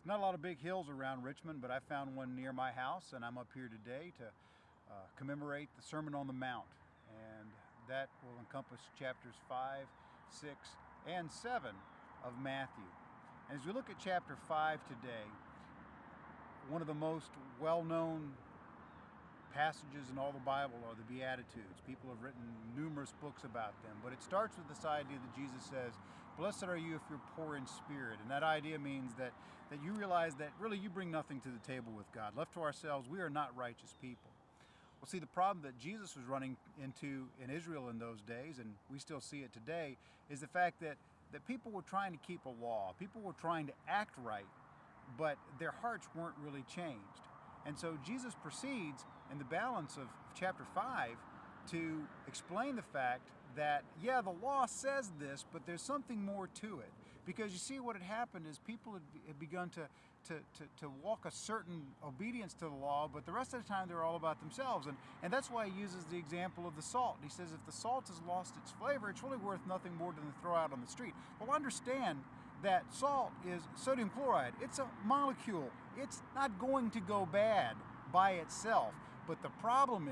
Not a lot of big hills around Richmond, but I found one near my house, and I'm up here today to commemorate the Sermon on the Mount. And that will encompass chapters 5, 6, and 7 of Matthew. And as we look at chapter 5 today, one of the most well known passages in all the Bible are the Beatitudes. People have written numerous books about them, but it starts with this idea that Jesus says, "Blessed are you if you're poor in spirit." And that idea means that you realize that really you bring nothing to the table with God. Left to ourselves, we are not righteous people. Well, see, the problem that Jesus was running into in Israel in those days, and we still see it today, is the fact that people were trying to keep a law. People were trying to act right, but their hearts weren't really changed. And so Jesus proceeds in the balance of chapter 5 to explain the fact that, yeah, the law says this, but there's something more to it. Because you see, what had happened is people had begun to walk a certain obedience to the law, but the rest of the time they're all about themselves. And that's why he uses the example of the salt. He says if the salt has lost its flavor, it's really worth nothing more than to throw out on the street. Well, understand that salt is sodium chloride. It's a molecule. It's not going to go bad by itself. But the problem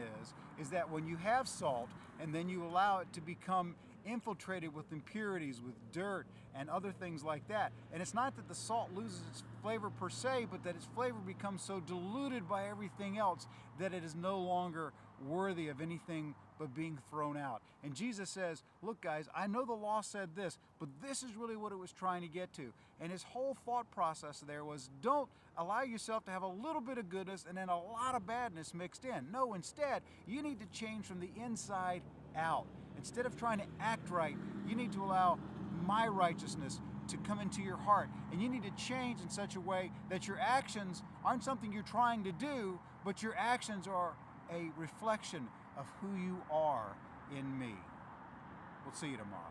is that when you have salt and then you allow it to become infiltrated with impurities, with dirt and other things like that, and it's not that the salt loses its flavor per se, but that its flavor becomes so diluted by everything else that it is no longer worthy of anything but being thrown out. And Jesus says, look guys, I know the law said this, but this is really what it was trying to get to. And his whole thought process there was, don't allow yourself to have a little bit of goodness and then a lot of badness mixed in. No, instead, you need to change from the inside out. Instead of trying to act right, you need to allow my righteousness to come into your heart. And you need to change in such a way that your actions aren't something you're trying to do, but your actions are a reflection of who you are in me. We'll see you tomorrow.